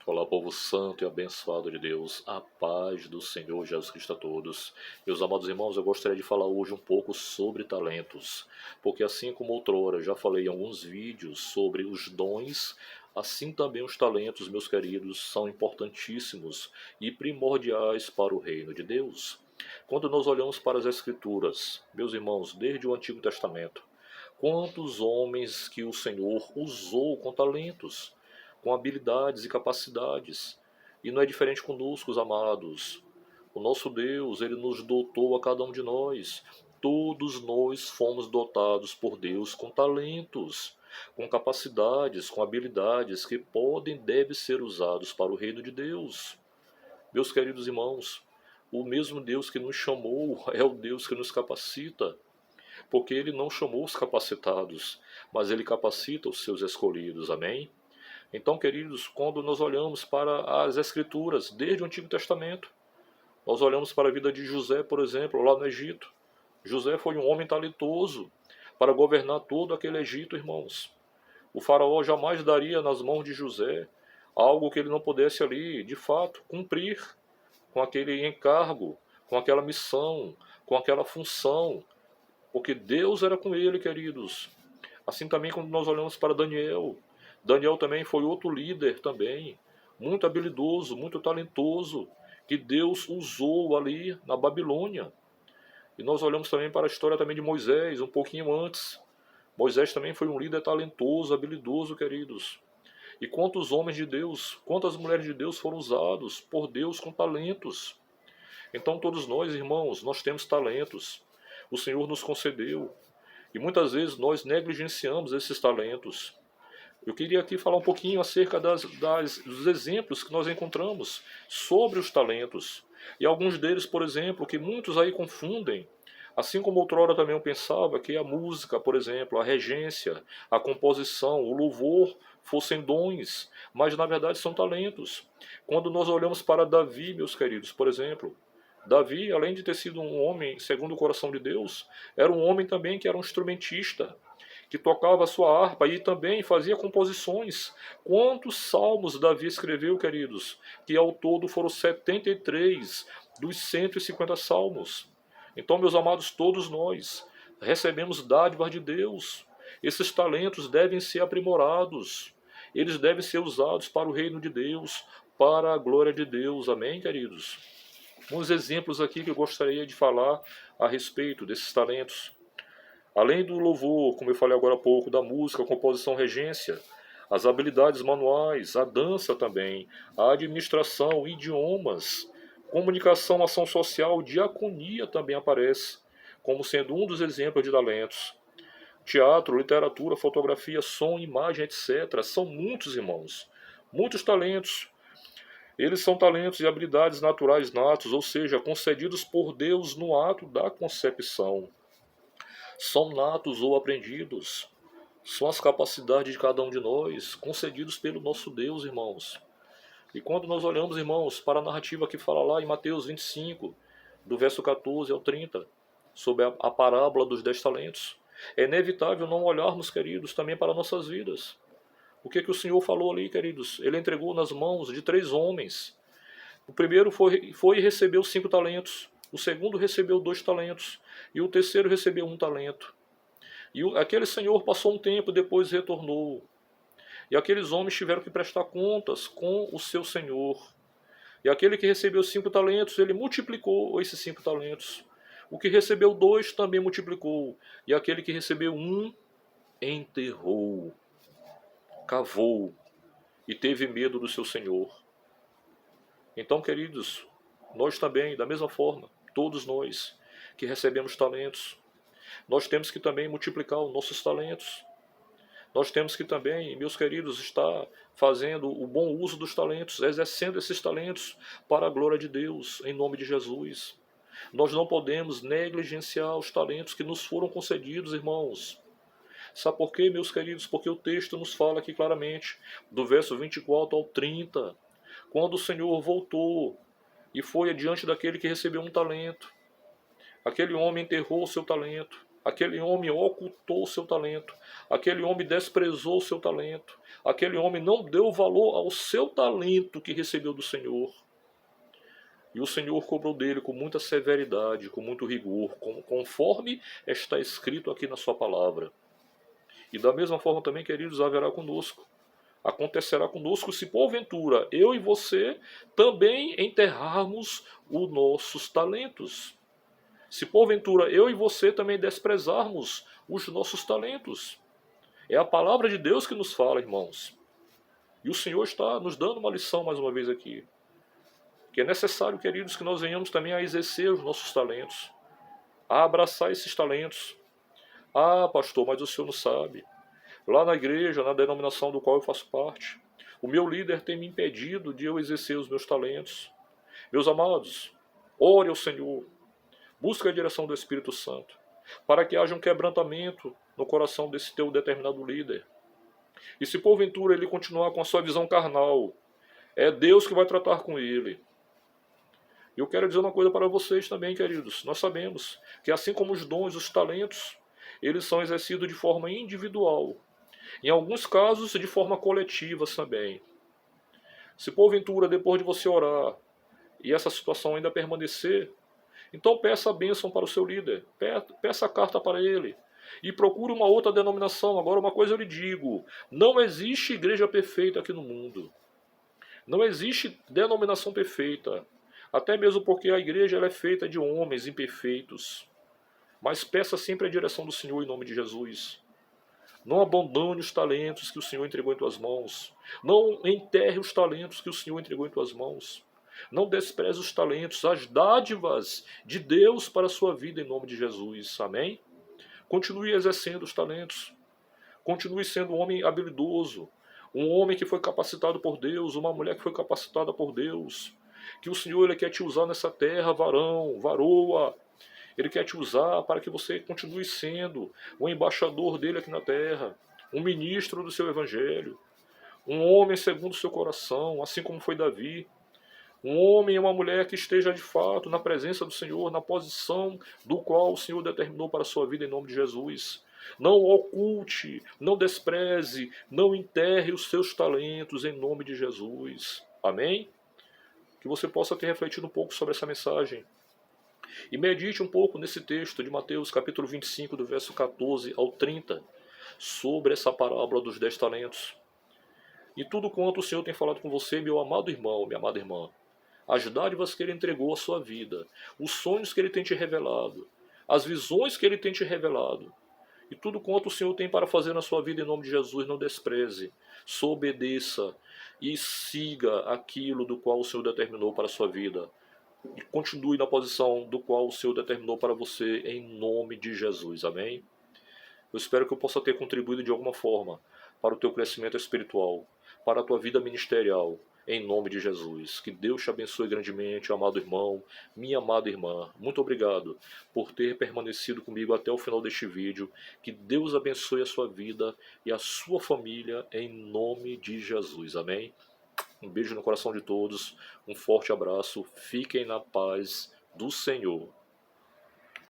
Olá, povo santo e abençoado de Deus, a paz do Senhor Jesus Cristo a todos. Meus amados irmãos, eu gostaria de falar hoje um pouco sobre talentos, porque assim como outrora já falei em alguns vídeos sobre os dons, assim também os talentos, meus queridos, são importantíssimos e primordiais para o reino de Deus. Quando nós olhamos para as Escrituras, meus irmãos, desde o Antigo Testamento, quantos homens que o Senhor usou com talentos, com habilidades e capacidades. E não é diferente conosco, os amados. O nosso Deus, ele nos dotou a cada um de nós. Todos nós fomos dotados por Deus com talentos, com capacidades, com habilidades que podem e devem ser usados para o reino de Deus. Meus queridos irmãos, o mesmo Deus que nos chamou é o Deus que nos capacita, porque ele não chamou os capacitados, mas ele capacita os seus escolhidos, amém? Então, queridos, quando nós olhamos para as Escrituras, desde o Antigo Testamento, nós olhamos para a vida de José, por exemplo, lá no Egito. José foi um homem talentoso para governar todo aquele Egito, irmãos. O faraó jamais daria nas mãos de José algo que ele não pudesse ali, de fato, cumprir com aquele encargo, com aquela missão, com aquela função, porque Deus era com ele, queridos. Assim também quando nós olhamos para Daniel. Daniel também foi outro líder também, muito habilidoso, muito talentoso, que Deus usou ali na Babilônia. E nós olhamos também para a história também de Moisés, um pouquinho antes. Moisés também foi um líder talentoso, habilidoso, queridos. E quantos homens de Deus, quantas mulheres de Deus foram usados por Deus com talentos. Então todos nós, irmãos, nós temos talentos. O Senhor nos concedeu. E muitas vezes nós negligenciamos esses talentos. Eu queria aqui falar um pouquinho acerca dos exemplos que nós encontramos sobre os talentos. E alguns deles, por exemplo, que muitos aí confundem. Assim como outrora também eu pensava que a música, por exemplo, a regência, a composição, o louvor fossem dons, mas na verdade são talentos. Quando nós olhamos para Davi, meus queridos, por exemplo, Davi, além de ter sido um homem segundo o coração de Deus, era um homem também que era um instrumentista, que tocava a sua harpa e também fazia composições. Quantos salmos Davi escreveu, queridos? Que ao todo foram 73 dos 150 salmos. Então, meus amados, todos nós recebemos dádivas de Deus. Esses talentos devem ser aprimorados. Eles devem ser usados para o reino de Deus, para a glória de Deus. Amém, queridos? Uns exemplos aqui que eu gostaria de falar a respeito desses talentos. Além do louvor, como eu falei agora há pouco, da música, composição, regência, as habilidades manuais, a dança também, a administração, idiomas, comunicação, ação social, diaconia também aparece, como sendo um dos exemplos de talentos. Teatro, literatura, fotografia, som, imagem, etc. São muitos, irmãos. Muitos talentos. Eles são talentos e habilidades naturais natos, ou seja, concedidos por Deus no ato da concepção. São natos ou aprendidos. São as capacidades de cada um de nós, concedidos pelo nosso Deus, irmãos. E quando nós olhamos, irmãos, para a narrativa que fala lá em Mateus 25, do verso 14 ao 30, sobre a parábola dos 10 talentos, é inevitável não olharmos, queridos, também para nossas vidas. O que o Senhor falou ali, queridos? Ele entregou nas mãos de 3 homens. O primeiro foi e recebeu 5 talentos. O segundo recebeu 2 talentos. E o terceiro recebeu 1 talento. E aquele senhor passou um tempo, depois retornou. E aqueles homens tiveram que prestar contas com o seu senhor. E aquele que recebeu 5 talentos, ele multiplicou esses 5 talentos. O que recebeu 2 também multiplicou. E aquele que recebeu 1, enterrou, cavou e teve medo do seu senhor. Então, queridos, nós também, da mesma forma, todos nós que recebemos talentos, nós temos que também multiplicar os nossos talentos. Nós temos que também, meus queridos, estar fazendo o bom uso dos talentos, exercendo esses talentos para a glória de Deus, em nome de Jesus. Nós não podemos negligenciar os talentos que nos foram concedidos, irmãos. Sabe por quê, meus queridos? Porque o texto nos fala aqui claramente, do verso 24 ao 30, quando o Senhor voltou e foi adiante daquele que recebeu 1 talento. Aquele homem enterrou o seu talento. Aquele homem ocultou o seu talento. Aquele homem desprezou o seu talento. aquele homem não deu valor ao seu talento que recebeu do Senhor. E o Senhor cobrou dele com muita severidade, com muito rigor, conforme está escrito aqui na sua palavra. E da mesma forma também, queridos, haverá conosco. Acontecerá conosco se porventura eu e você também enterrarmos os nossos talentos. Se porventura eu e você também desprezarmos os nossos talentos. É a palavra de Deus que nos fala, irmãos. E o Senhor está nos dando uma lição mais uma vez aqui. Que é necessário, queridos, que nós venhamos também a exercer os nossos talentos. A abraçar esses talentos. Ah, pastor, mas o senhor não sabe. Lá na igreja, na denominação do qual eu faço parte, o meu líder tem me impedido de eu exercer os meus talentos. Meus amados, ore ao Senhor. Busque a direção do Espírito Santo. Para que haja um quebrantamento no coração desse teu determinado líder. E se porventura ele continuar com a sua visão carnal, é Deus que vai tratar com ele. E eu quero dizer uma coisa para vocês também, queridos. Nós sabemos que assim como os dons, os talentos, eles são exercidos de forma individual. Em alguns casos, de forma coletiva também. Se porventura, depois de você orar, e essa situação ainda permanecer, então peça a bênção para o seu líder. Peça a carta para ele. E procure uma outra denominação. Agora, uma coisa eu lhe digo. Não existe igreja perfeita aqui no mundo. Não existe denominação perfeita. Até mesmo porque a igreja ela é feita de homens imperfeitos. Mas peça sempre a direção do Senhor em nome de Jesus. Não abandone os talentos que o Senhor entregou em tuas mãos. Não enterre os talentos que o Senhor entregou em tuas mãos. Não despreze os talentos, as dádivas de Deus para a sua vida em nome de Jesus. Amém? Continue exercendo os talentos. Continue sendo um homem habilidoso. Um homem que foi capacitado por Deus. Uma mulher que foi capacitada por Deus. Que o Senhor ele quer te usar nessa terra, varão, varoa. Ele quer te usar para que você continue sendo um embaixador dele aqui na terra. Um ministro do seu evangelho. Um homem segundo o seu coração, assim como foi Davi. Um homem e uma mulher que esteja de fato na presença do Senhor, na posição do qual o Senhor determinou para a sua vida em nome de Jesus. Não oculte, não despreze, não enterre os seus talentos em nome de Jesus. Amém? Que você possa ter refletido um pouco sobre essa mensagem. E medite um pouco nesse texto de Mateus capítulo 25, do verso 14 ao 30, sobre essa parábola dos 10 talentos. E tudo quanto o Senhor tem falado com você, meu amado irmão, minha amada irmã, as dádivas que Ele entregou à sua vida, os sonhos que Ele tem te revelado, as visões que Ele tem te revelado, e tudo quanto o Senhor tem para fazer na sua vida em nome de Jesus, não despreze, só obedeça e siga aquilo do qual o Senhor determinou para a sua vida. E continue na posição do qual o Senhor determinou para você em nome de Jesus. Amém? Eu espero que eu possa ter contribuído de alguma forma para o teu crescimento espiritual, para a tua vida ministerial, em nome de Jesus. Que Deus te abençoe grandemente, amado irmão, minha amada irmã. Muito obrigado por ter permanecido comigo até o final deste vídeo. Que Deus abençoe a sua vida e a sua família, em nome de Jesus. Amém? Um beijo no coração de todos, um forte abraço, fiquem na paz do Senhor.